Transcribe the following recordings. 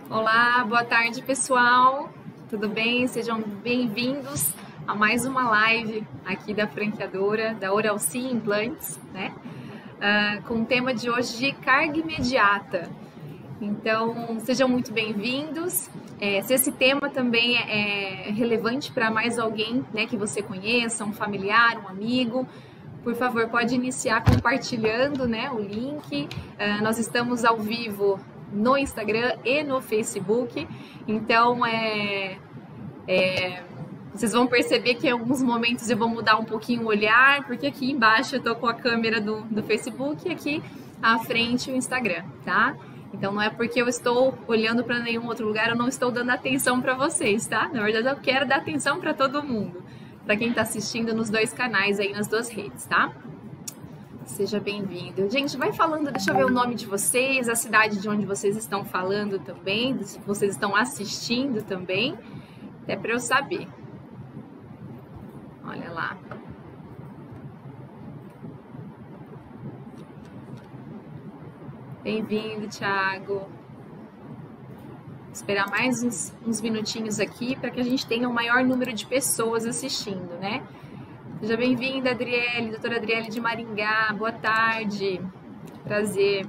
Olá, boa tarde, pessoal. Tudo bem? Sejam bem-vindos a mais uma live aqui da franqueadora da Oralci Implantes, né? Com o tema de hoje de carga imediata. Então, sejam muito bem-vindos. Se esse tema também é relevante para mais alguém, né, que você conheça, um familiar, um amigo, por favor, pode iniciar compartilhando, né, o link. Nós estamos ao vivo no Instagram e no Facebook, então vocês vão perceber que em alguns momentos eu vou mudar um pouquinho o olhar, porque aqui embaixo eu tô com a câmera do Facebook e aqui à frente o Instagram, tá? Então não é porque eu estou olhando para nenhum outro lugar, eu não estou dando atenção para vocês, tá? Na verdade eu quero dar atenção para todo mundo, para quem está assistindo nos dois canais aí, nas duas redes, tá? Seja bem-vindo. Gente, vai falando, deixa eu ver o nome de vocês, a cidade de onde vocês estão falando também, se vocês estão assistindo também, até para eu saber. Olha lá. Bem-vindo, Thiago. Vou esperar mais uns minutinhos aqui para que a gente tenha o maior número de pessoas assistindo, né? Seja bem-vinda, Adriele, doutora Adriele de Maringá. Boa tarde. Prazer.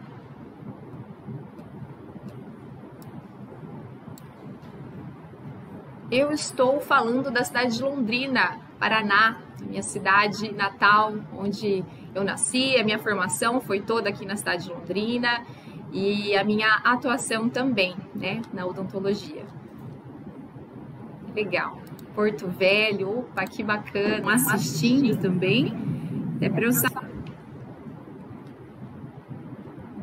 Eu estou falando da cidade de Londrina, Paraná, minha cidade natal, onde eu nasci. A minha formação foi toda aqui na cidade de Londrina e a minha atuação também, né, na odontologia. Legal. Porto Velho, opa, que bacana, assistindo também, é para eu saber.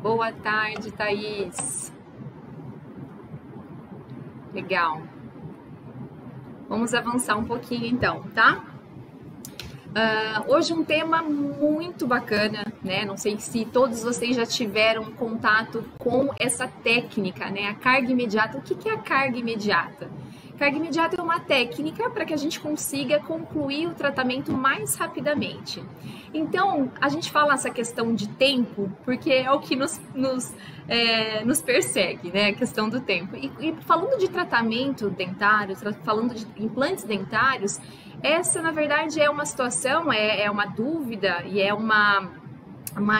Boa tarde, Thaís. Legal. Vamos avançar um pouquinho então, tá? Hoje um tema muito bacana, né? Não sei se todos vocês já tiveram contato com essa técnica, né? A carga imediata. O que é a carga imediata? Carga imediata é uma técnica para que a gente consiga concluir o tratamento mais rapidamente. Então, a gente fala essa questão de tempo, porque é o que nos persegue, né? A questão do tempo. E falando de tratamento dentário, falando de implantes dentários, essa, na verdade, é uma situação, é uma dúvida e é uma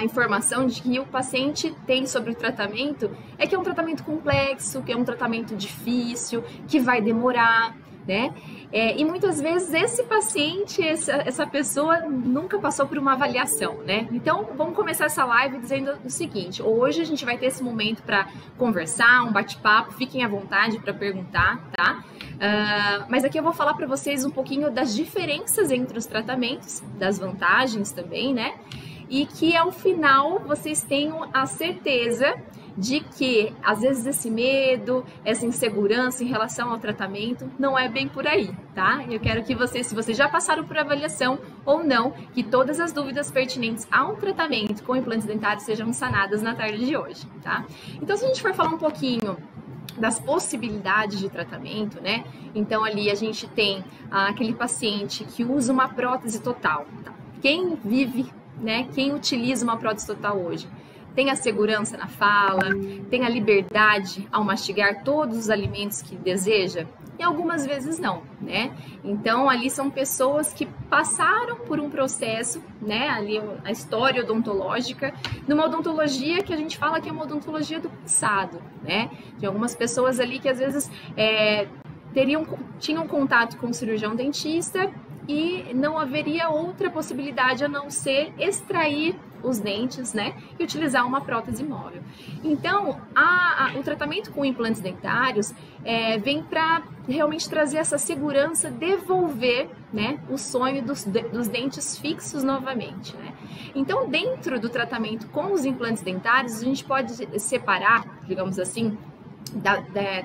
informação de que o paciente tem sobre o tratamento, é que é um tratamento complexo, que é um tratamento difícil, que vai demorar, né? E muitas vezes esse paciente, essa pessoa nunca passou por uma avaliação, né? Então, vamos começar essa live dizendo o seguinte: hoje a gente vai ter esse momento para conversar, um bate-papo, fiquem à vontade para perguntar, tá? Mas aqui eu vou falar para vocês um pouquinho das diferenças entre os tratamentos, das vantagens também, né? E que ao final vocês tenham a certeza de que às vezes esse medo, essa insegurança em relação ao tratamento não é bem por aí, tá? Eu quero que vocês, se vocês já passaram por avaliação ou não, que todas as dúvidas pertinentes ao tratamento com implantes dentários sejam sanadas na tarde de hoje, tá? Então, se a gente for falar um pouquinho das possibilidades de tratamento, né? Então ali a gente tem aquele paciente que usa uma prótese total, tá? Quem vive, né? Quem utiliza uma prótese total hoje tem a segurança na fala, tem a liberdade ao mastigar todos os alimentos que deseja? E algumas vezes não, né? Então ali são pessoas que passaram por um processo, né? Ali a história odontológica, numa odontologia que a gente fala que é uma odontologia do passado, né? De algumas pessoas ali que às vezes tinham contato com o cirurgião dentista e não haveria outra possibilidade a não ser extrair os dentes, né, e utilizar uma prótese móvel. Então, o tratamento com implantes dentários vem para realmente trazer essa segurança, devolver, né, o sonho dos dentes fixos novamente, né. Então, dentro do tratamento com os implantes dentários, a gente pode separar, digamos assim,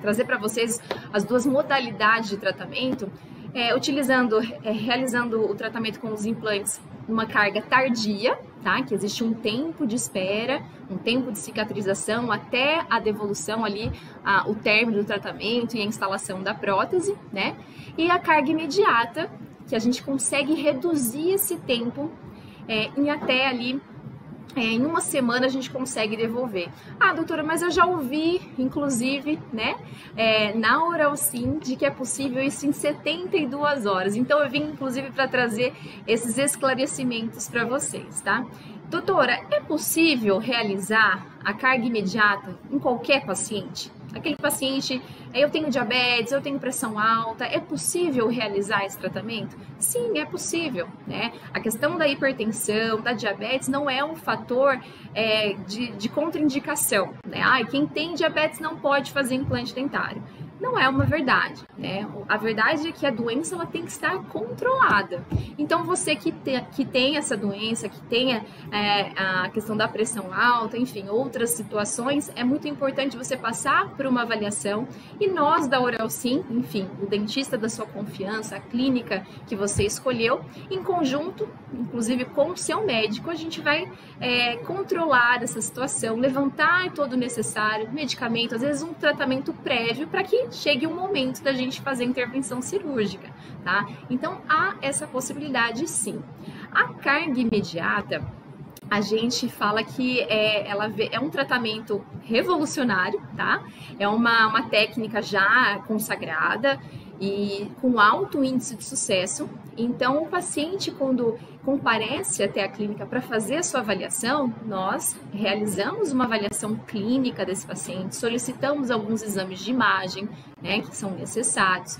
trazer para vocês as duas modalidades de tratamento, realizando o tratamento com os implantes numa carga tardia, tá? Que existe um tempo de espera, um tempo de cicatrização até a devolução ali, o término do tratamento e a instalação da prótese, né? E a carga imediata, que a gente consegue reduzir esse tempo em até ali em uma semana a gente consegue devolver. Ah, doutora, mas eu já ouvi, inclusive, né, na Oralsim, de que é possível isso em 72 horas. Então eu vim, inclusive, para trazer esses esclarecimentos para vocês, tá? Doutora, é possível realizar a carga imediata em qualquer paciente? Aquele paciente, eu tenho diabetes, eu tenho pressão alta, é possível realizar esse tratamento? Sim, é possível, né? A questão da hipertensão, da diabetes não é um fator de contraindicação, né? Ah, quem tem diabetes não pode fazer implante dentário. Não é uma verdade, né? A verdade é que a doença ela tem que estar controlada. Então, você que tem essa doença, que tenha a questão da pressão alta, enfim, outras situações, é muito importante você passar por uma avaliação e nós da Oralsim, enfim, o dentista da sua confiança, a clínica que você escolheu, em conjunto, inclusive com o seu médico, a gente vai controlar essa situação, levantar todo o necessário, medicamento, às vezes um tratamento prévio para que chegue o momento da gente fazer a intervenção cirúrgica, tá? Então, há essa possibilidade sim. A carga imediata, a gente fala que ela é um tratamento revolucionário, tá? É uma técnica já consagrada e com alto índice de sucesso. Então, o paciente, quando comparece até a clínica para fazer a sua avaliação, nós realizamos uma avaliação clínica desse paciente, solicitamos alguns exames de imagem, né, que são necessários.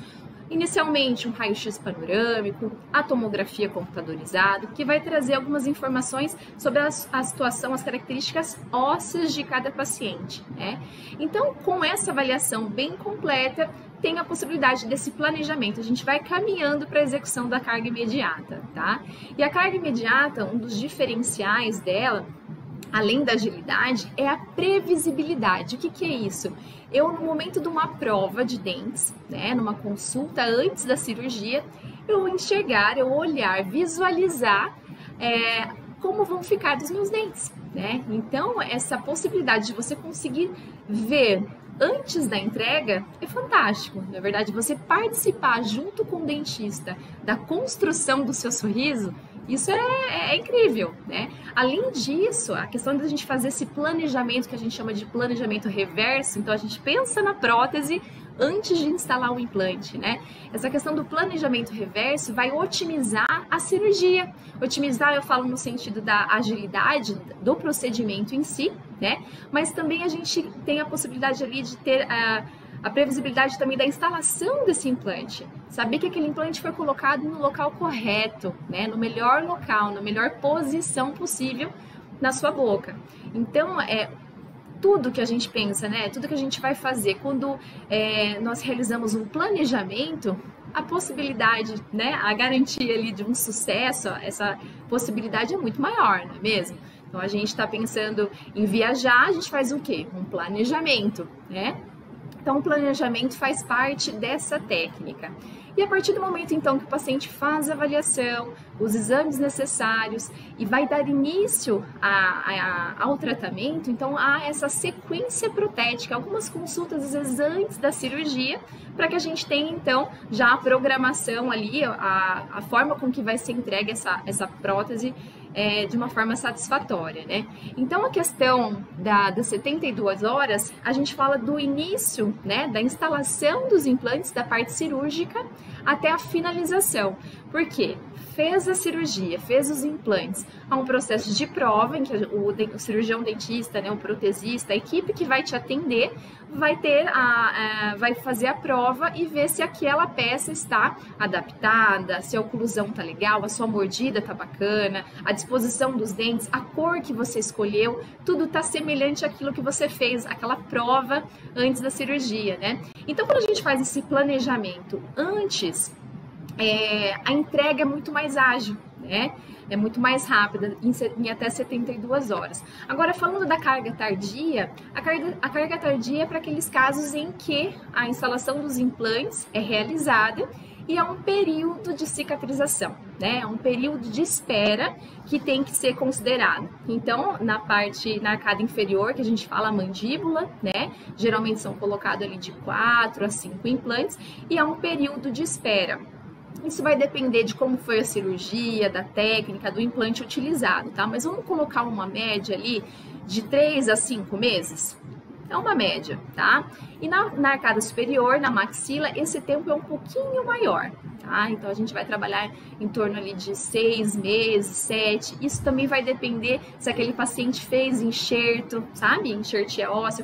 Inicialmente, um raio-x panorâmico, a tomografia computadorizada, que vai trazer algumas informações sobre a situação, as características ósseas de cada paciente, né? Então, com essa avaliação bem completa, tem a possibilidade desse planejamento. A gente vai caminhando para a execução da carga imediata, tá? E a carga imediata, um dos diferenciais dela, além da agilidade, é a previsibilidade. O que é isso? Eu, no momento de uma prova de dentes, né, numa consulta antes da cirurgia, eu enxergar, eu olhar, visualizar como vão ficar os meus dentes, né? Então, essa possibilidade de você conseguir ver antes da entrega é fantástico. Na verdade, você participar junto com o dentista da construção do seu sorriso, isso é incrível, né? Além disso, a questão da gente fazer esse planejamento que a gente chama de planejamento reverso, então a gente pensa na prótese antes de instalar o implante, né? Essa questão do planejamento reverso vai otimizar a cirurgia. Otimizar, eu falo no sentido da agilidade do procedimento em si, né? Mas também a gente tem a possibilidade ali de ter a previsibilidade também da instalação desse implante. Saber que aquele implante foi colocado no local correto, né? No melhor local, na melhor posição possível na sua boca. Então, tudo que a gente pensa, né? Tudo que a gente vai fazer quando nós realizamos um planejamento, a possibilidade, né? A garantia ali de um sucesso, essa possibilidade é muito maior, não é mesmo? Então, a gente está pensando em viajar, a gente faz o quê? Um planejamento, né? Então, o planejamento faz parte dessa técnica. E a partir do momento, então, que o paciente faz a avaliação, os exames necessários e vai dar início ao tratamento, então, há essa sequência protética, algumas consultas, às vezes, antes da cirurgia, para que a gente tenha, então, já a programação ali, a forma com que vai ser entregue essa prótese de uma forma satisfatória, né? Então, a questão das 72 horas, a gente fala do início, né, da instalação dos implantes, da parte cirúrgica, até a finalização. Por quê? Fez a cirurgia, fez os implantes, há um processo de prova em que o cirurgião dentista, né, o protesista, a equipe que vai te atender, vai fazer a prova e ver se aquela peça está adaptada, se a oclusão está legal, a sua mordida está bacana, a disposição dos dentes, a cor que você escolheu, tudo está semelhante àquilo que você fez, aquela prova antes da cirurgia, né? Então, quando a gente faz esse planejamento antes, a entrega é muito mais ágil, né? É muito mais rápida, em até 72 horas. Agora, falando da carga tardia, a carga tardia é para aqueles casos em que a instalação dos implantes é realizada e há um período de cicatrização, né? É um período de espera que tem que ser considerado. Então, na arcada inferior, que a gente fala mandíbula, né? Geralmente são colocados ali de 4 a 5 implantes e há um período de espera. Isso vai depender de como foi a cirurgia, da técnica, do implante utilizado, tá? Mas vamos colocar uma média ali de 3 a 5 meses. É uma média, tá? E na arcada superior, na maxila, esse tempo é um pouquinho maior, tá? Então, a gente vai trabalhar em torno ali de 6 meses, 7. Isso também vai depender se aquele paciente fez enxerto, sabe? Enxertia óssea,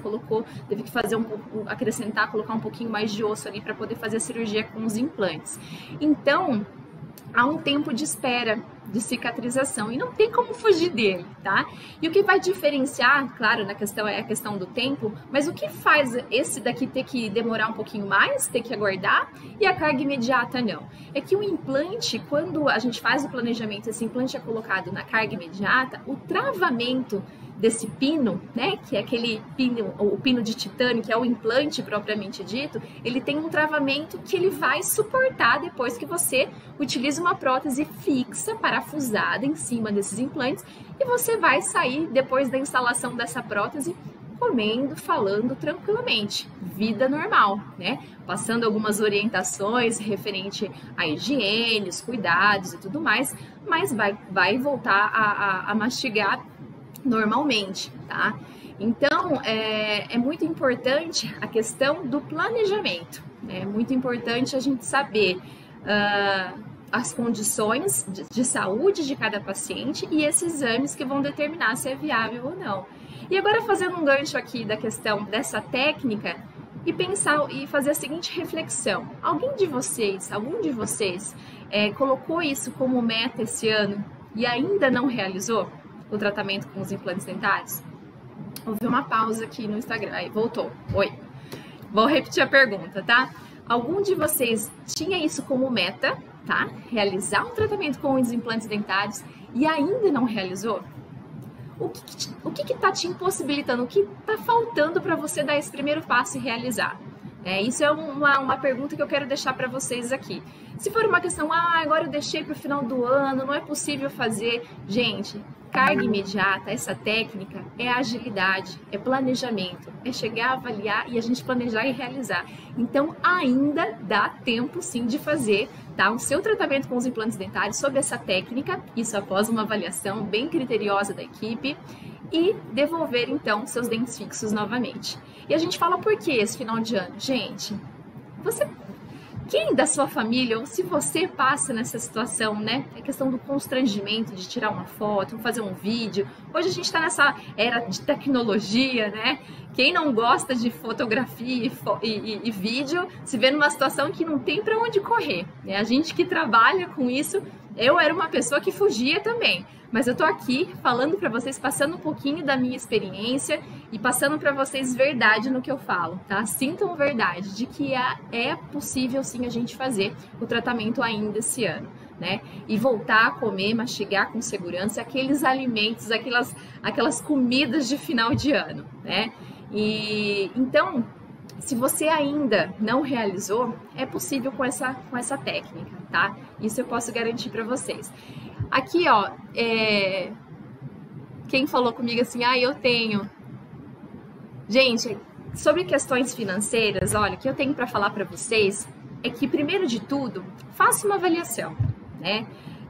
teve que fazer acrescentar, colocar um pouquinho mais de osso ali para poder fazer a cirurgia com os implantes. Então, há um tempo de espera de cicatrização e não tem como fugir dele, tá? E o que vai diferenciar, claro, é a questão do tempo, mas o que faz esse daqui ter que demorar um pouquinho mais, ter que aguardar, e a carga imediata não? É que o implante, quando a gente faz o planejamento, esse implante é colocado na carga imediata, o travamento desse pino, né, que é aquele pino, o pino de titânio, que é o implante propriamente dito, ele tem um travamento que ele vai suportar depois que você utiliza uma prótese fixa, parafusada em cima desses implantes, e você vai sair depois da instalação dessa prótese comendo, falando tranquilamente, vida normal, né? Passando algumas orientações referente à higiene, os cuidados e tudo mais, mas vai voltar a mastigar normalmente, tá? Então, é muito importante a questão do planejamento, né? É muito importante a gente saber as condições de saúde de cada paciente e esses exames que vão determinar se é viável ou não. E agora, fazendo um gancho aqui da questão dessa técnica, e pensar e fazer a seguinte reflexão: algum de vocês colocou isso como meta esse ano e ainda não realizou o tratamento com os implantes dentários? Houve uma pausa aqui no Instagram. Aí, voltou. Oi. Vou repetir a pergunta, tá? Algum de vocês tinha isso como meta, tá? Realizar um tratamento com os implantes dentários e ainda não realizou? O que tá te impossibilitando? O que tá faltando para você dar esse primeiro passo e realizar? Isso é uma pergunta que eu quero deixar para vocês aqui. Se for uma questão, agora eu deixei para o final do ano, não é possível fazer. Gente, carga imediata, essa técnica é agilidade, é planejamento, é chegar, avaliar e a gente planejar e realizar. Então, ainda dá tempo sim de fazer, tá, o seu tratamento com os implantes dentários sob essa técnica, isso após uma avaliação bem criteriosa da equipe, e devolver então seus dentes fixos novamente. E a gente fala por que esse final de ano? Gente, quem da sua família, ou se você passa nessa situação, né? É questão do constrangimento de tirar uma foto, fazer um vídeo. Hoje a gente está nessa era de tecnologia, né? Quem não gosta de fotografia e vídeo se vê numa situação que não tem para onde correr, né? A gente que trabalha com isso, eu era uma pessoa que fugia também. Mas eu tô aqui falando para vocês, passando um pouquinho da minha experiência e passando para vocês verdade no que eu falo, tá? Sintam verdade de que é possível sim a gente fazer o tratamento ainda esse ano, né? E voltar a comer, mastigar com segurança aqueles alimentos, aquelas comidas de final de ano, né? E então, se você ainda não realizou, é possível com essa técnica, tá? Isso eu posso garantir para vocês. Aqui, ó, quem falou comigo assim, eu tenho. Gente, sobre questões financeiras, olha, o que eu tenho para falar para vocês é que, primeiro de tudo, faça uma avaliação, né?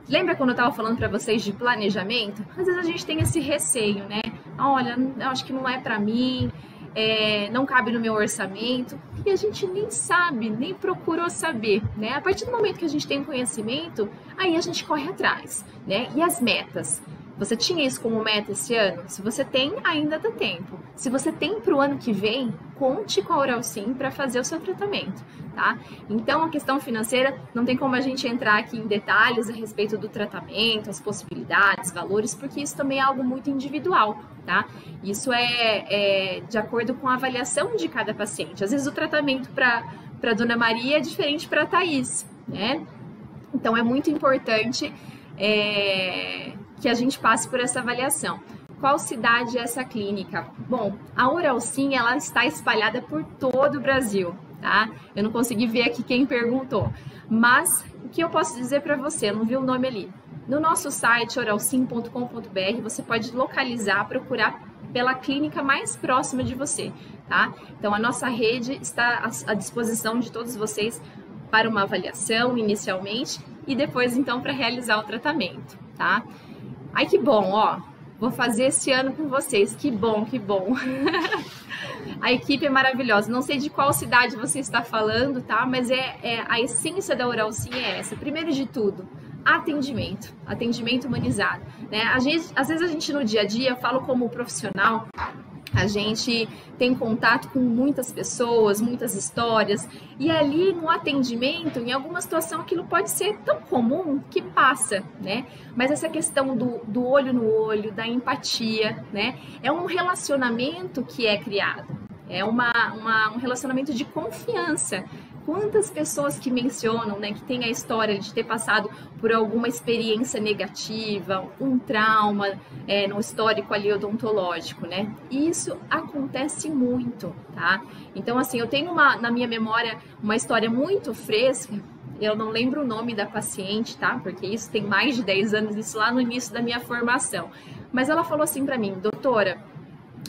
Lembra quando eu estava falando para vocês de planejamento? Às vezes a gente tem esse receio, né? Olha, eu acho que não é para mim, não cabe no meu orçamento, e a gente nem sabe, nem procurou saber, né? A partir do momento que a gente tem conhecimento, aí a gente corre atrás, né? E as metas? Você tinha isso como meta esse ano? Se você tem, ainda dá tempo. Se você tem para o ano que vem, conte com a Oralsim para fazer o seu tratamento, tá? Então, a questão financeira, não tem como a gente entrar aqui em detalhes a respeito do tratamento, as possibilidades, valores, porque isso também é algo muito individual, tá? Isso é de acordo com a avaliação de cada paciente. Às vezes o tratamento para Dona Maria é diferente para a Thaís, né? Então, é muito importante que a gente passe por essa avaliação. Qual cidade é essa clínica? Bom, a Oralsim, ela está espalhada por todo o Brasil, tá? Eu não consegui ver aqui quem perguntou, mas o que eu posso dizer para você, eu não vi o nome ali. No nosso site, oralsim.com.br, você pode localizar, procurar pela clínica mais próxima de você, tá? Então, a nossa rede está à disposição de todos vocês para uma avaliação inicialmente e depois então para realizar o tratamento, tá? Ai, que bom, ó, vou fazer esse ano com vocês, que bom, que bom. A equipe é maravilhosa, não sei de qual cidade você está falando, tá? Mas a essência da Oral Sim é essa, primeiro de tudo, atendimento humanizado, né? Às vezes a gente no dia a dia, eu falo como profissional, a gente tem contato com muitas pessoas, muitas histórias, e ali no atendimento, em alguma situação, aquilo pode ser tão comum que passa, né? Mas essa questão do olho no olho, da empatia, né? É um relacionamento que é criado, é um relacionamento de confiança. Quantas pessoas que mencionam, né, que tem a história de ter passado por alguma experiência negativa, um trauma no histórico ali odontológico, né? E isso acontece muito, tá? Então, assim, eu tenho na minha memória uma história muito fresca, eu não lembro o nome da paciente, tá? Porque isso tem mais de 10 anos, isso lá no início da minha formação. Mas ela falou assim para mim, doutora,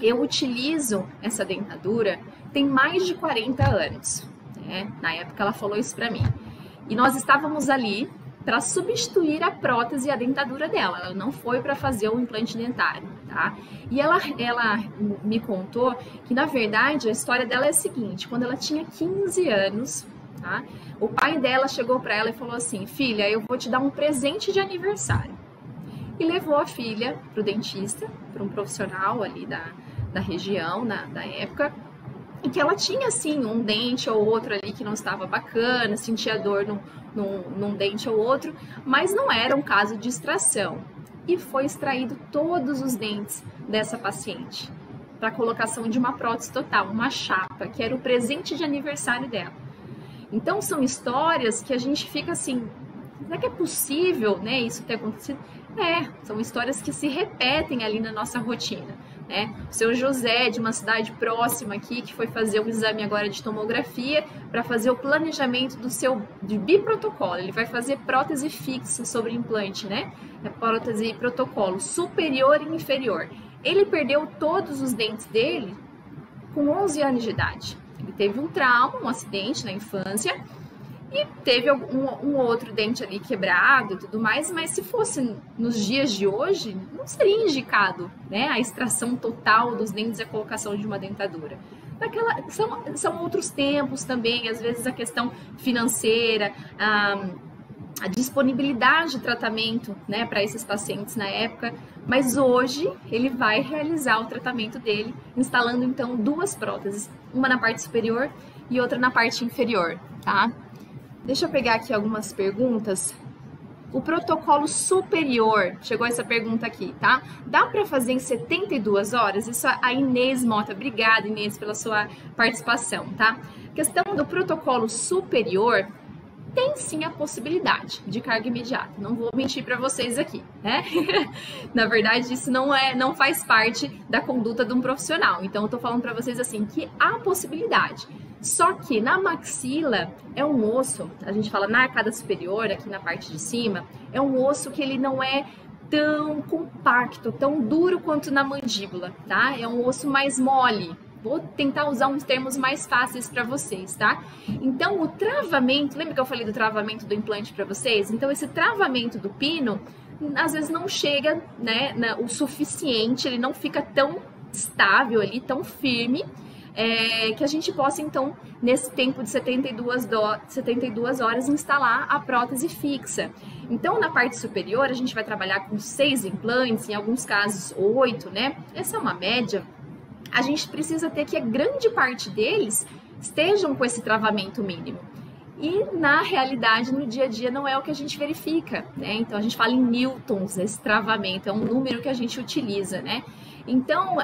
eu utilizo essa dentadura tem mais de 40 anos. Na época ela falou isso para mim. E nós estávamos ali para substituir a prótese e a dentadura dela. Ela não foi para fazer o implante dentário, tá? E ela me contou que, na verdade, a história dela é a seguinte. Quando ela tinha 15 anos, tá? O pai dela chegou para ela e falou assim, filha, eu vou te dar um presente de aniversário. E levou a filha para o dentista, para um profissional ali da região, da época, e que ela tinha, assim, um dente ou outro ali que não estava bacana, sentia dor num dente ou outro, mas não era um caso de extração. E foi extraído todos os dentes dessa paciente para colocação de uma prótese total, uma chapa, que era o presente de aniversário dela. Então, são histórias que a gente fica assim, será que é possível, né, isso ter acontecido? São histórias que se repetem ali na nossa rotina. Né? O seu José, de uma cidade próxima aqui, que foi fazer o exame agora de tomografia para fazer o planejamento de biprotocolo. Ele vai fazer prótese fixa sobre implante, né? Prótese protocolo superior e inferior. Ele perdeu todos os dentes dele com 11 anos de idade. Ele teve um trauma, um acidente na infância e teve um outro dente ali quebrado e tudo mais, mas se fosse nos dias de hoje, não seria indicado, né, a extração total dos dentes e a colocação de uma dentadura. São outros tempos também, às vezes a questão financeira, a disponibilidade de tratamento, né, para esses pacientes na época, mas hoje ele vai realizar o tratamento dele, instalando então 2 próteses, uma na parte superior e outra na parte inferior, tá? Deixa eu pegar aqui algumas perguntas. O protocolo superior, chegou essa pergunta aqui, tá? Dá para fazer em 72 horas? Isso a Inês Mota. Obrigada, Inês, pela sua participação, tá? Questão do protocolo superior, tem sim a possibilidade de carga imediata. Não vou mentir para vocês aqui, né? Na verdade, isso não faz parte da conduta de um profissional. Então, eu tô falando para vocês assim que há possibilidade. Só que na maxila é um osso, a gente fala na arcada superior, aqui na parte de cima, é um osso que ele não é tão compacto, tão duro quanto na mandíbula, tá? É um osso mais mole. Vou tentar usar uns termos mais fáceis para vocês, tá? Então, o travamento, lembra que eu falei do travamento do implante para vocês? Então, esse travamento do pino, às vezes não chega, né, o suficiente, ele não fica tão estável ali, tão firme, que a gente possa, então, nesse tempo de 72 horas, instalar a prótese fixa. Então, na parte superior, a gente vai trabalhar com 6 implantes, em alguns casos 8, né? Essa é uma média. A gente precisa ter que a grande parte deles estejam com esse travamento mínimo. E, na realidade, no dia a dia, não é o que a gente verifica, né? Então, a gente fala em newtons, esse travamento, é um número que a gente utiliza, né? Então,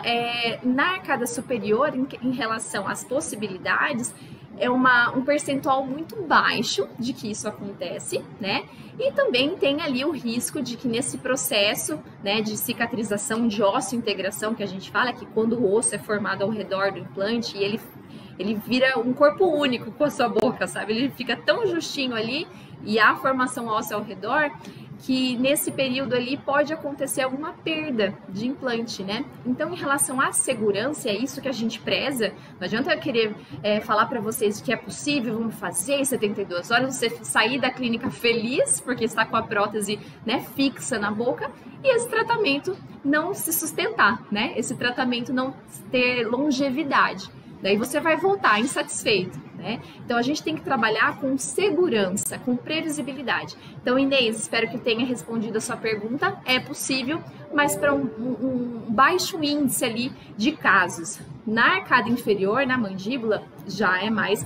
na arcada superior, em relação às possibilidades, é um percentual muito baixo de que isso acontece, né? E também tem ali o risco de que nesse processo, né, de cicatrização, de osso-integração, que a gente fala, que quando o osso é formado ao redor do implante e ele vira um corpo único com a sua boca, sabe? Ele fica tão justinho ali e há formação óssea ao redor que nesse período ali pode acontecer alguma perda de implante, né? Então, em relação à segurança, é isso que a gente preza. Não adianta eu querer falar para vocês que é possível, vamos fazer em 72 horas, você sair da clínica feliz, porque está com a prótese, né, fixa na boca, e esse tratamento não se sustentar, né? Esse tratamento não ter longevidade. Daí você vai voltar insatisfeito, né? Então a gente tem que trabalhar com segurança, com previsibilidade. Então, Inês, espero que eu tenha respondido a sua pergunta. É possível, mas para um baixo índice ali de casos. Na arcada inferior, na mandíbula, já é mais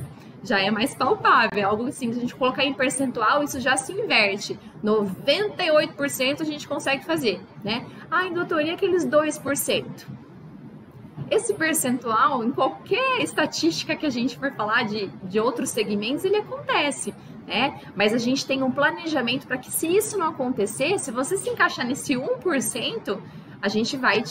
palpável. Algo assim, se a gente colocar em percentual, isso já se inverte. 98% a gente consegue fazer, né? Ai, doutor, e aqueles 2%? Esse percentual, em qualquer estatística que a gente for falar de outros segmentos, ele acontece, né? Mas a gente tem um planejamento para que, se isso não acontecer, se você se encaixar nesse 1%, a gente vai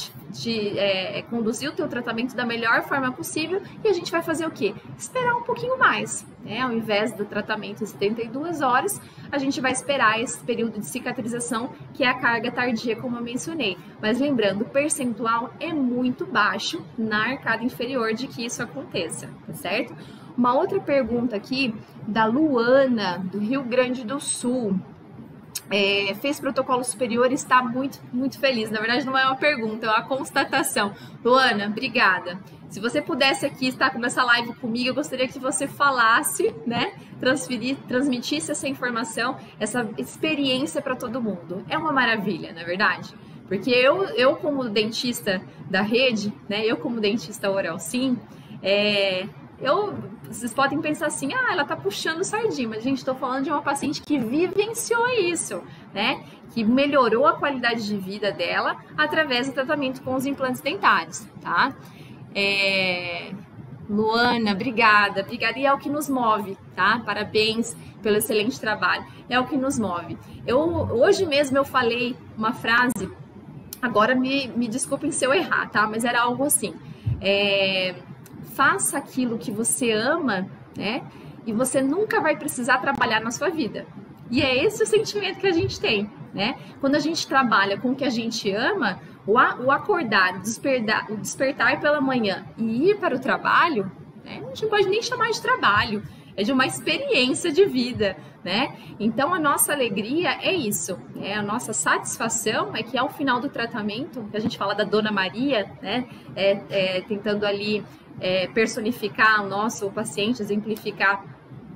conduzir o teu tratamento da melhor forma possível e a gente vai fazer o quê? Esperar um pouquinho mais, né? Ao invés do tratamento em 72 horas, a gente vai esperar esse período de cicatrização, que é a carga tardia, como eu mencionei. Mas lembrando, o percentual é muito baixo na arcada inferior de que isso aconteça, tá certo? Uma outra pergunta aqui da Luana, do Rio Grande do Sul. Fez protocolo superior e está muito, muito feliz. Na verdade, não é uma pergunta, é uma constatação. Luana, obrigada. Se você pudesse aqui estar com essa live comigo, eu gostaria que você falasse, né? Transmitisse essa informação, essa experiência para todo mundo. É uma maravilha, na verdade. Porque eu como dentista da rede, né? Eu como dentista Oral Sim, vocês podem pensar assim, ela tá puxando sardinha, mas gente, estou falando de uma paciente que vivenciou isso, né? Que melhorou a qualidade de vida dela através do tratamento com os implantes dentários, tá? Luana, obrigada, e é o que nos move, tá? Parabéns pelo excelente trabalho, é o que nos move. Hoje mesmo eu falei uma frase, agora me desculpem se eu errar, tá? Mas era algo assim, faça aquilo que você ama, né? E você nunca vai precisar trabalhar na sua vida. E é esse o sentimento que a gente tem, né? Quando a gente trabalha com o que a gente ama, o acordar, o despertar pela manhã e ir para o trabalho, né? A gente não pode nem chamar de trabalho, é de uma experiência de vida, né? Então a nossa alegria é isso, né? A nossa satisfação é que ao final do tratamento, que a gente fala da Dona Maria, né? Tentando ali personificar o nosso paciente, exemplificar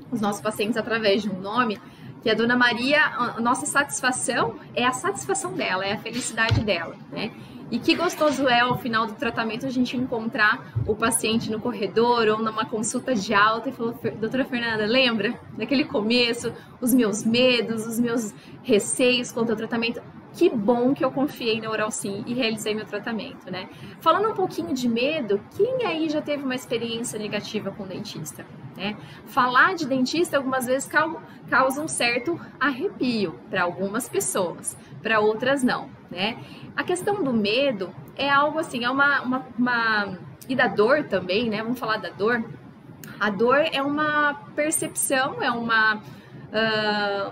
os nossos pacientes através de um nome, que a Dona Maria, a nossa satisfação é a satisfação dela, é a felicidade dela, né? E que gostoso é ao final do tratamento a gente encontrar o paciente no corredor ou numa consulta de alta e falou, doutora Fernanda, lembra daquele começo, os meus medos, os meus receios quanto ao tratamento? Que bom que eu confiei na Oral Sim e realizei meu tratamento, né? Falando um pouquinho de medo, quem aí já teve uma experiência negativa com dentista, né? Falar de dentista algumas vezes causa um certo arrepio para algumas pessoas, para outras não, né? A questão do medo é algo assim, e da dor também, né? Vamos falar da dor. A dor é uma percepção, é uma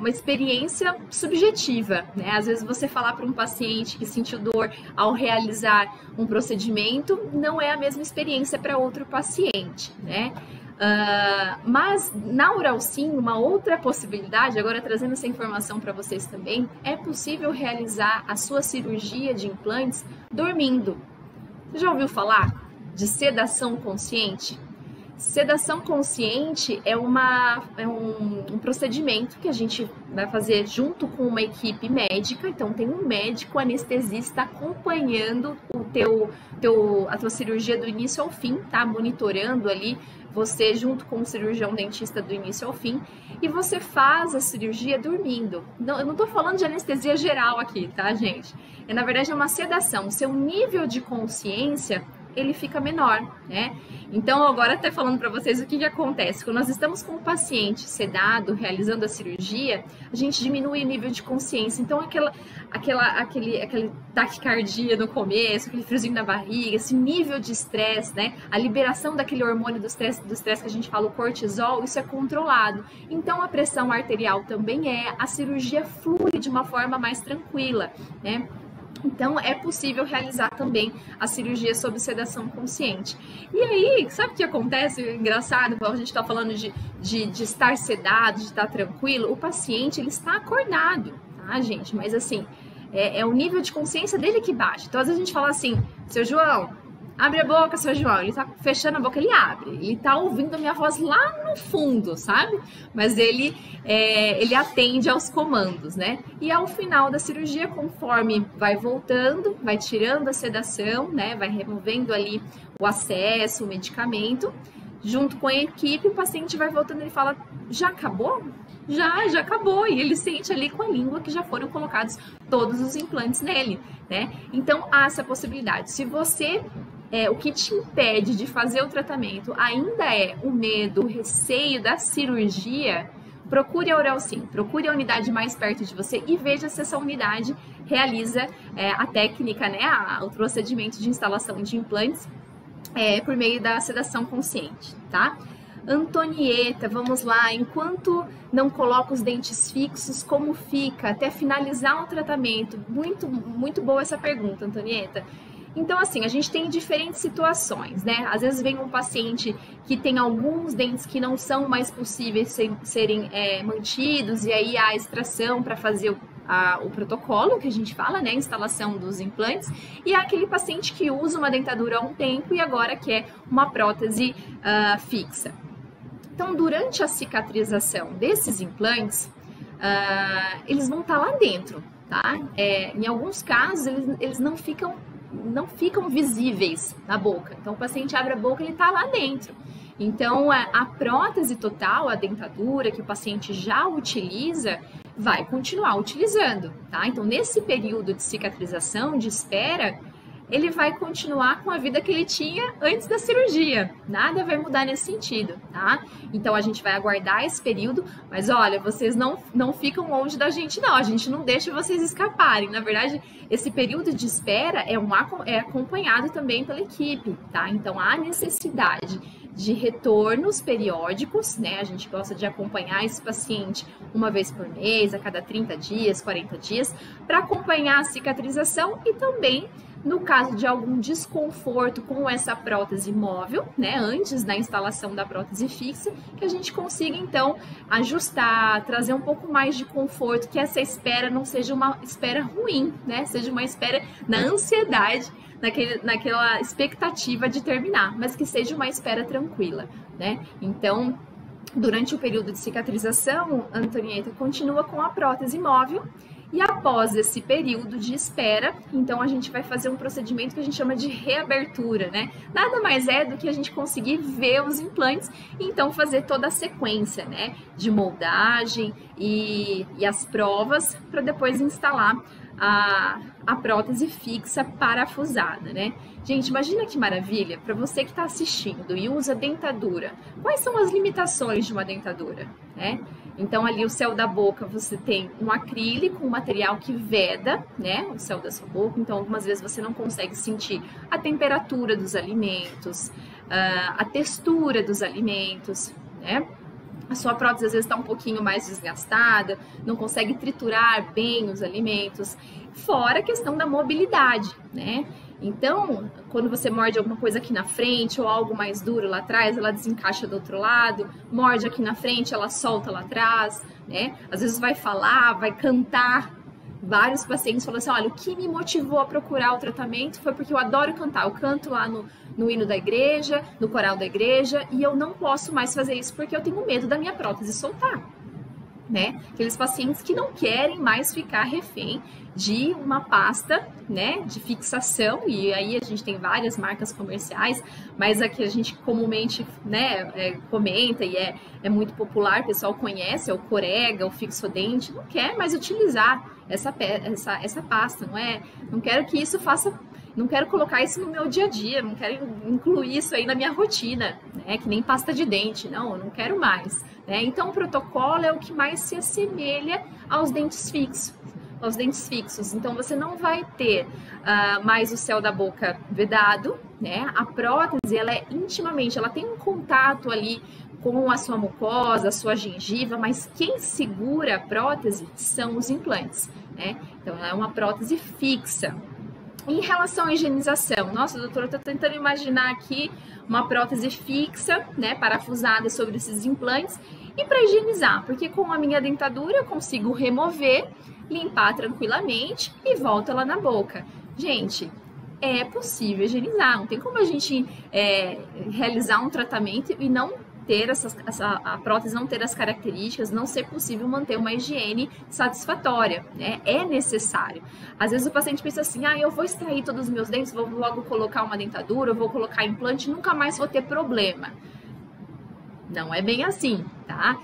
experiência subjetiva, né? Às vezes você falar para um paciente que sentiu dor ao realizar um procedimento não é a mesma experiência para outro paciente, né? Mas na Oral Sim, uma outra possibilidade, agora trazendo essa informação para vocês também, é possível realizar a sua cirurgia de implantes dormindo. Você já ouviu falar de sedação consciente? Sedação consciente é um procedimento que a gente vai fazer junto com uma equipe médica. Então, tem um médico anestesista acompanhando a tua cirurgia do início ao fim, tá? Monitorando ali você junto com o cirurgião dentista do início ao fim. E você faz a cirurgia dormindo. Não, eu não tô falando de anestesia geral aqui, tá, gente? Na verdade, é uma sedação. O seu nível de consciência ele fica menor, né? Então, agora até falando para vocês o que acontece. Quando nós estamos com o paciente sedado, realizando a cirurgia, a gente diminui o nível de consciência. Então, aquele taquicardia no começo, aquele friozinho na barriga, esse nível de estresse, né? A liberação daquele hormônio do estresse que a gente fala, o cortisol, isso é controlado. Então, a pressão arterial também a cirurgia flui de uma forma mais tranquila, né? Então, é possível realizar também a cirurgia sob sedação consciente. E aí, sabe o que acontece? Engraçado, a gente está falando de estar sedado, de estar tranquilo. O paciente, ele está acordado, tá, gente? Mas, assim, é o nível de consciência dele que baixa. Então, às vezes a gente fala assim, seu João, abre a boca, seu João. Ele tá fechando a boca, ele abre. Ele tá ouvindo a minha voz lá no fundo, sabe? Mas ele atende aos comandos, né? E ao final da cirurgia, conforme vai voltando, vai tirando a sedação, né? Vai removendo ali o acesso, o medicamento. Junto com a equipe, o paciente vai voltando e fala, já acabou? Já acabou. E ele sente ali com a língua que já foram colocados todos os implantes nele, né? Então, há essa possibilidade. Se você... o que te impede de fazer o tratamento ainda é o medo, o receio da cirurgia, procure a Orelsim, procure a unidade mais perto de você e veja se essa unidade realiza a técnica, né, o procedimento de instalação de implantes por meio da sedação consciente, tá? Antonieta, vamos lá, enquanto não coloca os dentes fixos, como fica até finalizar o tratamento? Muito, muito boa essa pergunta, Antonieta. Então, assim, a gente tem diferentes situações, né? Às vezes vem um paciente que tem alguns dentes que não são mais possíveis serem mantidos, e aí há a extração para fazer o protocolo, que a gente fala, né? Instalação dos implantes. E há aquele paciente que usa uma dentadura há um tempo e agora quer uma prótese fixa. Então, durante a cicatrização desses implantes, eles vão estar lá dentro, tá? Em alguns casos, eles não ficam visíveis na boca. Então, o paciente abre a boca, ele está lá dentro. Então, a prótese total, a dentadura que o paciente já utiliza, vai continuar utilizando, tá? Então, nesse período de cicatrização, de espera, ele vai continuar com a vida que ele tinha antes da cirurgia. Nada vai mudar nesse sentido, tá? Então, a gente vai aguardar esse período, mas olha, vocês não ficam longe da gente, não. A gente não deixa vocês escaparem. Na verdade, esse período de espera é acompanhado também pela equipe, tá? Então, há necessidade de retornos periódicos, né? A gente gosta de acompanhar esse paciente uma vez por mês, a cada 30 dias, 40 dias, para acompanhar a cicatrização e também no caso de algum desconforto com essa prótese móvel, né, antes da instalação da prótese fixa, que a gente consiga então ajustar, trazer um pouco mais de conforto, que essa espera não seja uma espera ruim, né, seja uma espera na ansiedade, naquela expectativa de terminar, mas que seja uma espera tranquila, né? Então, durante o período de cicatrização, a Antonieta continua com a prótese móvel. E após esse período de espera, então a gente vai fazer um procedimento que a gente chama de reabertura, né? Nada mais é do que a gente conseguir ver os implantes e então fazer toda a sequência, né? De moldagem e as provas para depois instalar a prótese fixa parafusada, né? Gente, imagina que maravilha para você que está assistindo e usa dentadura. Quais são as limitações de uma dentadura, né? Então, ali o céu da boca, você tem um acrílico, um material que veda, né, o céu da sua boca. Então, algumas vezes você não consegue sentir a temperatura dos alimentos, a textura dos alimentos, né? A sua prótese às vezes está um pouquinho mais desgastada, não consegue triturar bem os alimentos. Fora a questão da mobilidade, né? Então, quando você morde alguma coisa aqui na frente ou algo mais duro lá atrás, ela desencaixa do outro lado, morde aqui na frente, ela solta lá atrás, né? Às vezes vai falar, vai cantar. Vários pacientes falam assim, olha, o que me motivou a procurar o tratamento foi porque eu adoro cantar. Eu canto lá no hino da igreja, no coral da igreja, e eu não posso mais fazer isso porque eu tenho medo da minha prótese soltar, né? Aqueles pacientes que não querem mais ficar refém de uma pasta, né, de fixação, e aí a gente tem várias marcas comerciais, mas a que a gente comumente, né, comenta e é muito popular, o pessoal conhece, é o Corega, o Fixodente, não quer mais utilizar essa pasta, não quero que isso faça não quero colocar isso no meu dia a dia, não quero incluir isso aí na minha rotina, né? Que nem pasta de dente, não, eu não quero mais, né? Então, o protocolo é o que mais se assemelha aos dentes fixos. Então, você não vai ter mais o céu da boca vedado, né? A prótese, ela é intimamente, ela tem um contato ali com a sua mucosa, a sua gengiva, mas quem segura a prótese são os implantes, né? Então, ela é uma prótese fixa. Em relação à higienização, nossa, doutora, eu tô tentando imaginar aqui uma prótese fixa, né, parafusada sobre esses implantes, e para higienizar, porque com a minha dentadura eu consigo remover, limpar tranquilamente e volta lá na boca. Gente, é possível higienizar, não tem como a gente realizar um tratamento e não ter a prótese não ter as características, não ser possível manter uma higiene satisfatória, né? É necessário. Às vezes o paciente pensa assim, eu vou extrair todos os meus dentes, vou logo colocar uma dentadura, eu vou colocar implante, nunca mais vou ter problema. Não é bem assim, tá?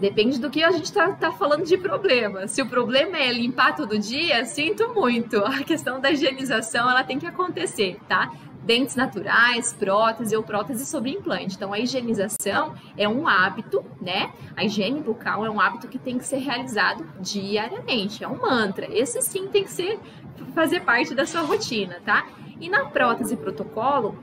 Depende do que a gente tá falando de problema. Se o problema é limpar todo dia, sinto muito. A questão da higienização, ela tem que acontecer, tá? Dentes naturais, prótese ou prótese sobre implante. Então, a higienização é um hábito, né? A higiene bucal é um hábito que tem que ser realizado diariamente. É um mantra. Esse sim tem que fazer parte da sua rotina, tá? E na prótese protocolo,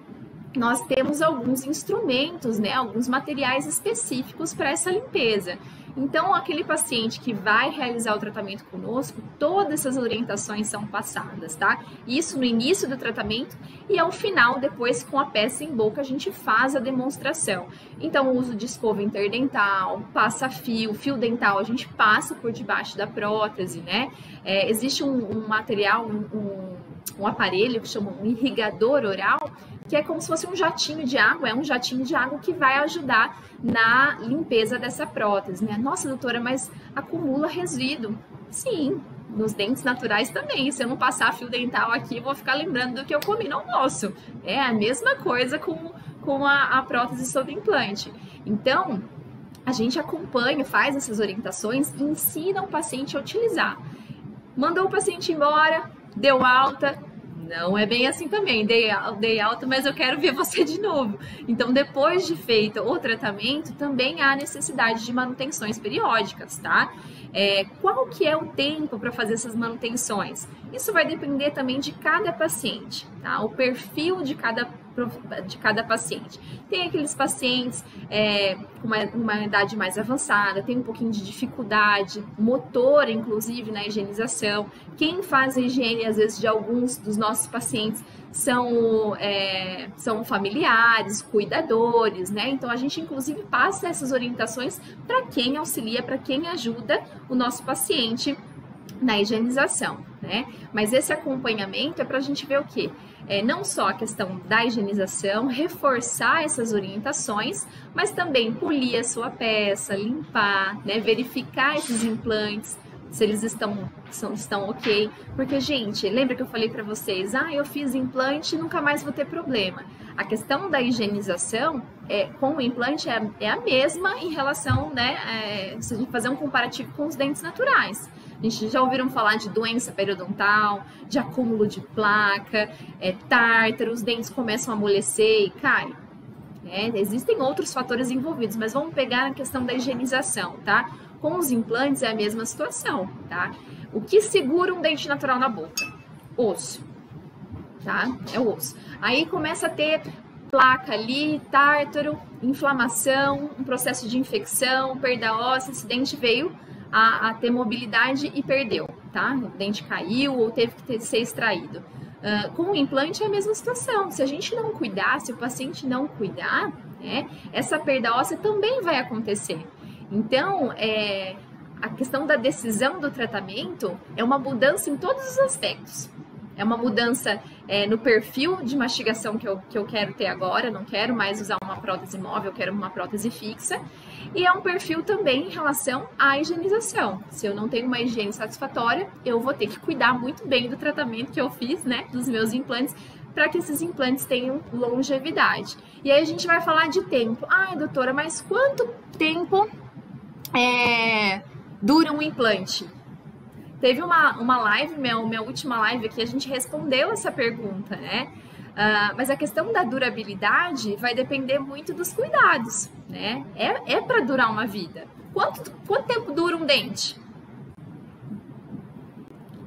nós temos alguns instrumentos, né? Alguns materiais específicos para essa limpeza. Então, aquele paciente que vai realizar o tratamento conosco, todas essas orientações são passadas, tá? Isso no início do tratamento e ao final, depois com a peça em boca, a gente faz a demonstração. Então, o uso de escova interdental, passa-fio, fio dental, a gente passa por debaixo da prótese, né? Existe um material, um aparelho que chama um irrigador oral, que é como se fosse um jatinho de água, é um jatinho de água que vai ajudar na limpeza dessa prótese, né? Nossa, doutora, mas acumula resíduo. Sim, nos dentes naturais também. Se eu não passar fio dental aqui, eu vou ficar lembrando do que eu comi no almoço. É a mesma coisa com a prótese sobre implante. Então, a gente acompanha, faz essas orientações e ensina o paciente a utilizar. Mandou o paciente embora, deu alta. Não é bem assim também, dei alta, mas eu quero ver você de novo. Então, depois de feito o tratamento, também há necessidade de manutenções periódicas, tá? Qual que é o tempo para fazer essas manutenções? Isso vai depender também de cada paciente, tá? O perfil de cada paciente. Tem aqueles pacientes com uma idade mais avançada, tem um pouquinho de dificuldade motora, inclusive, na higienização. Quem faz a higiene, às vezes, de alguns dos nossos pacientes são familiares, cuidadores, né? Então, a gente, inclusive, passa essas orientações para quem auxilia, para quem ajuda o nosso paciente na higienização, né? Mas esse acompanhamento é para a gente ver o quê? Não só a questão da higienização, reforçar essas orientações, mas também polir a sua peça, limpar, né? Verificar esses implantes, se eles estão ok. Porque, gente, lembra que eu falei para vocês, eu fiz implante e nunca mais vou ter problema. A questão da higienização com o implante é a mesma em relação, né, se a gente fazer um comparativo com os dentes naturais. A gente já ouviram falar de doença periodontal, de acúmulo de placa, tártaro, os dentes começam a amolecer e caem. Existem outros fatores envolvidos, mas vamos pegar a questão da higienização, tá? Com os implantes é a mesma situação, tá? O que segura um dente natural na boca? Osso, tá? É o osso. Aí começa a ter placa ali, tártaro, inflamação, um processo de infecção, perda óssea, esse dente veio a ter mobilidade e perdeu, tá? O dente caiu ou teve que ser extraído. Com o implante é a mesma situação. Se a gente não cuidar, se o paciente não cuidar, né, essa perda óssea também vai acontecer. Então, a questão da decisão do tratamento é uma mudança em todos os aspectos. É uma mudança no perfil de mastigação que eu quero ter agora, não quero mais usar uma prótese móvel, eu quero uma prótese fixa. E é um perfil também em relação à higienização. Se eu não tenho uma higiene satisfatória, eu vou ter que cuidar muito bem do tratamento que eu fiz, né, dos meus implantes, para que esses implantes tenham longevidade. E aí a gente vai falar de tempo. Doutora, mas quanto tempo dura um implante? Teve uma live, minha última live aqui, a gente respondeu essa pergunta, né? Mas a questão da durabilidade vai depender muito dos cuidados, né? É para durar uma vida. Quanto tempo dura um dente?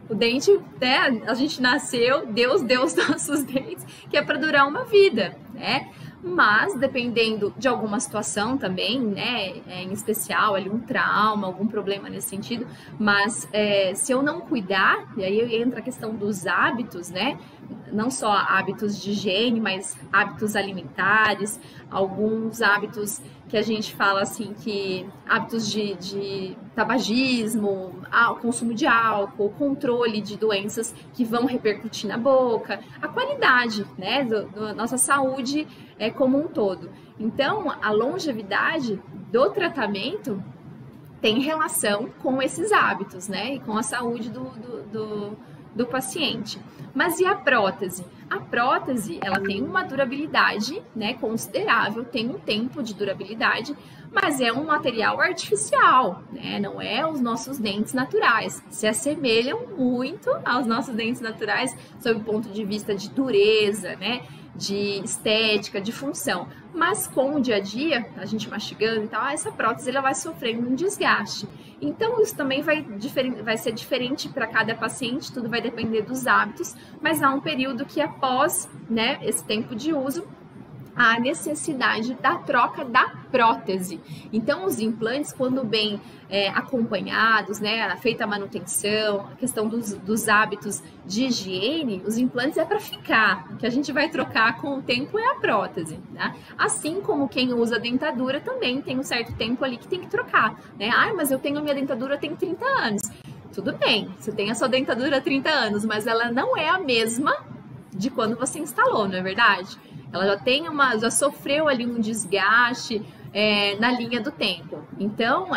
O dente, né? A gente nasceu, Deus deu os nossos dentes, que é para durar uma vida, né? Mas dependendo de alguma situação também, né, em especial ali um trauma, algum problema nesse sentido, mas se eu não cuidar, e aí entra a questão dos hábitos, né, não só hábitos de higiene, mas hábitos alimentares, alguns hábitos que a gente fala assim que hábitos de tabagismo, consumo de álcool, controle de doenças que vão repercutir na boca, a qualidade, né, da nossa saúde como um todo. Então, a longevidade do tratamento tem relação com esses hábitos, né, e com a saúde do paciente. Mas e a prótese? A prótese, ela tem uma durabilidade, né, considerável, tem um tempo de durabilidade, mas é um material artificial, né, não é os nossos dentes naturais. Se assemelham muito aos nossos dentes naturais sob o ponto de vista de dureza, né, de estética, de função. Mas com o dia a dia, a gente mastigando e tal, essa prótese ela vai sofrendo um desgaste. Então isso também vai ser diferente para cada paciente, tudo vai depender dos hábitos, mas há um período que após, né, esse tempo de uso, a necessidade da troca da prótese. Então, os implantes, quando bem acompanhados, né, feita a manutenção, a questão dos hábitos de higiene, os implantes é para ficar. O que a gente vai trocar com o tempo é a prótese, né? Assim como quem usa dentadura também tem um certo tempo ali que tem que trocar, né? Mas eu tenho minha dentadura tem 30 anos. Tudo bem, você tem a sua dentadura há 30 anos, mas ela não é a mesma de quando você instalou, não é verdade? Ela já sofreu ali um desgaste na linha do tempo. Então,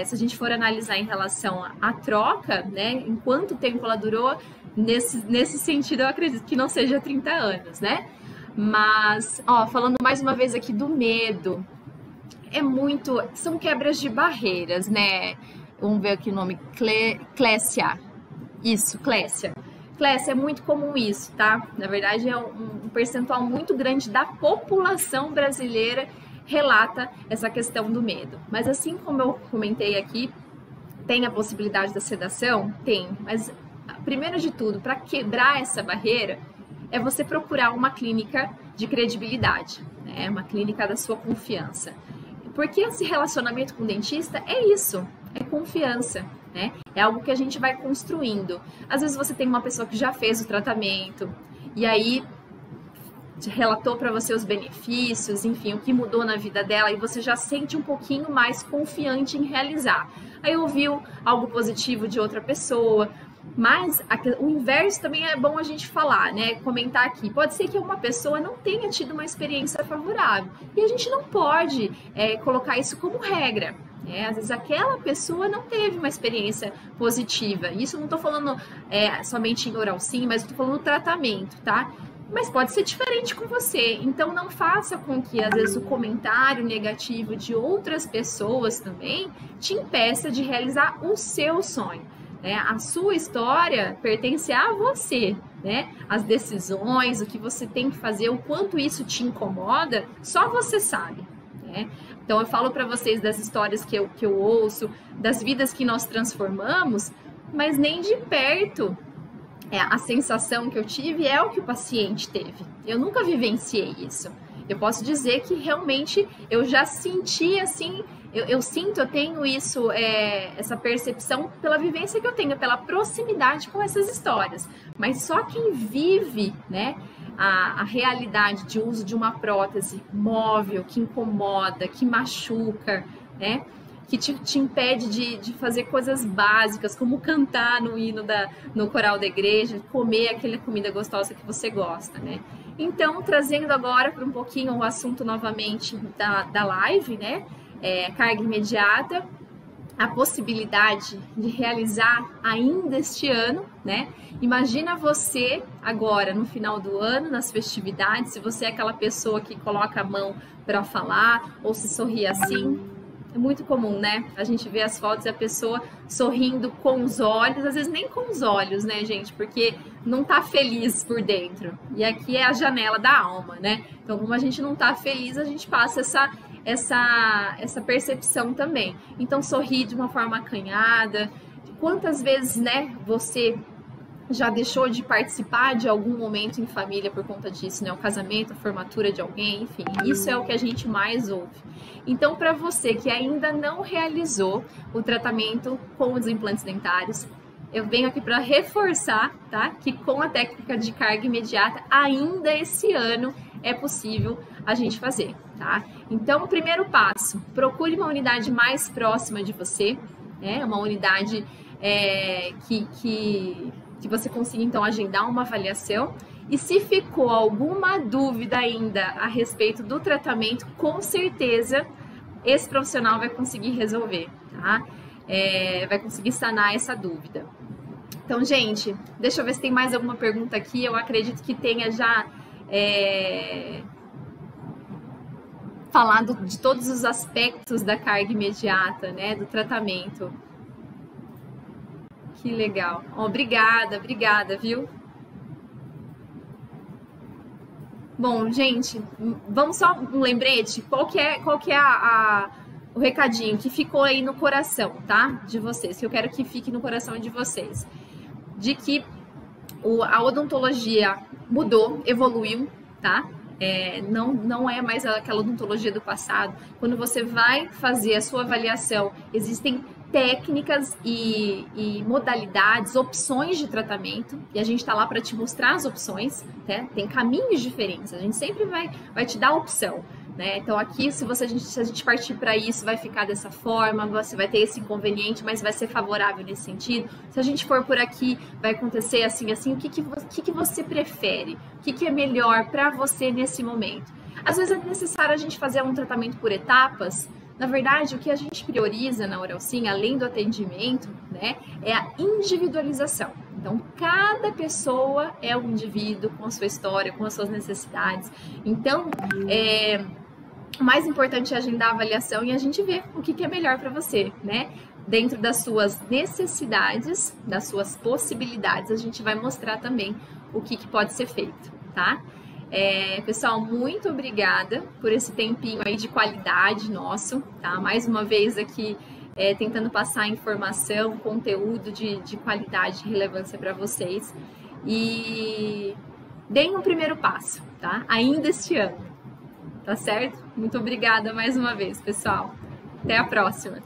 se a gente for analisar em relação à troca, né, em quanto tempo ela durou, nesse sentido eu acredito que não seja 30 anos, né? Mas, falando mais uma vez aqui do medo, são quebras de barreiras, né? Vamos ver aqui o nome, Clécia. Isso, Clécia. Clécia, é muito comum isso, tá? Na verdade, é um percentual muito grande da população brasileira relata essa questão do medo. Mas assim como eu comentei aqui, tem a possibilidade da sedação? Tem. Mas, primeiro de tudo, para quebrar essa barreira, é você procurar uma clínica de credibilidade, né? Uma clínica da sua confiança. Porque esse relacionamento com o dentista é isso, é confiança. Né? É algo que a gente vai construindo. Às vezes você tem uma pessoa que já fez o tratamento e aí relatou para você os benefícios, enfim, o que mudou na vida dela e você já sente um pouquinho mais confiante em realizar. Aí ouviu algo positivo de outra pessoa, mas o inverso também é bom a gente falar, né? Comentar aqui. Pode ser que uma pessoa não tenha tido uma experiência favorável e a gente não pode colocar isso como regra. Às vezes aquela pessoa não teve uma experiência positiva. Isso eu não estou falando somente em oral sim, mas estou falando no tratamento, tá? Mas pode ser diferente com você. Então não faça com que às vezes o comentário negativo de outras pessoas também te impeça de realizar o seu sonho. Né? A sua história pertence a você, né? As decisões, o que você tem que fazer, o quanto isso te incomoda, só você sabe, né? Então eu falo para vocês das histórias que eu ouço, das vidas que nós transformamos, mas nem de perto a sensação que eu tive é o que o paciente teve. Eu nunca vivenciei isso. Eu posso dizer que realmente eu já senti assim, eu tenho isso, essa percepção pela vivência que eu tenho, pela proximidade com essas histórias. Mas só quem vive, né, a realidade de uso de uma prótese móvel, que incomoda, que machuca, né, que te impede de fazer coisas básicas, como cantar no hino no coral da igreja, comer aquela comida gostosa que você gosta, né? Então, trazendo agora para um pouquinho o assunto novamente da live, né? Carga imediata, a possibilidade de realizar ainda este ano, né? Imagina você agora, no final do ano, nas festividades, se você é aquela pessoa que coloca a mão para falar ou se sorri assim. É muito comum, né? A gente vê as fotos e a pessoa sorrindo com os olhos, às vezes nem com os olhos, né, gente? Porque não tá feliz por dentro. E aqui é a janela da alma, né? Então, como a gente não tá feliz, a gente passa essa percepção também. Então, sorrir de uma forma acanhada. Quantas vezes, né, você já deixou de participar de algum momento em família por conta disso, né? O casamento, a formatura de alguém, enfim, isso é o que a gente mais ouve. Então, para você que ainda não realizou o tratamento com os implantes dentários, eu venho aqui para reforçar, tá? Que com a técnica de carga imediata, ainda esse ano é possível a gente fazer, tá? Então, o primeiro passo, procure uma unidade mais próxima de você, né? Uma unidade que você consiga, então, agendar uma avaliação. E se ficou alguma dúvida ainda a respeito do tratamento, com certeza esse profissional vai conseguir resolver, tá? Vai conseguir sanar essa dúvida. Então, gente, deixa eu ver se tem mais alguma pergunta aqui. Eu acredito que tenha já falado de todos os aspectos da carga imediata, né, do tratamento. Que legal. Obrigada, viu? Bom, gente, vamos só um lembrete. Qual que é o recadinho que ficou aí no coração, tá? De vocês, que eu quero que fique no coração de vocês. De que a odontologia mudou, evoluiu, tá? Não é mais aquela odontologia do passado. Quando você vai fazer a sua avaliação, existem técnicas e modalidades, opções de tratamento, e a gente está lá para te mostrar as opções, né? Tem caminhos diferentes, a gente sempre vai te dar opção, né? Então aqui, se a gente partir para isso, vai ficar dessa forma, você vai ter esse inconveniente, mas vai ser favorável nesse sentido. Se a gente for por aqui, vai acontecer assim, assim, o que você prefere? O que é melhor para você nesse momento? Às vezes é necessário a gente fazer um tratamento por etapas. Na verdade, o que a gente prioriza na Oralsim, além do atendimento, né, é a individualização. Então, cada pessoa é um indivíduo com a sua história, com as suas necessidades. Então, o mais importante é agendar a avaliação e a gente ver o que é melhor para você, né? Dentro das suas necessidades, das suas possibilidades, a gente vai mostrar também o que pode ser feito, tá? Pessoal, muito obrigada por esse tempinho aí de qualidade nosso, tá? Mais uma vez aqui tentando passar informação, conteúdo de qualidade e relevância para vocês. E deem um primeiro passo, tá? Ainda este ano, tá certo? Muito obrigada mais uma vez, pessoal. Até a próxima!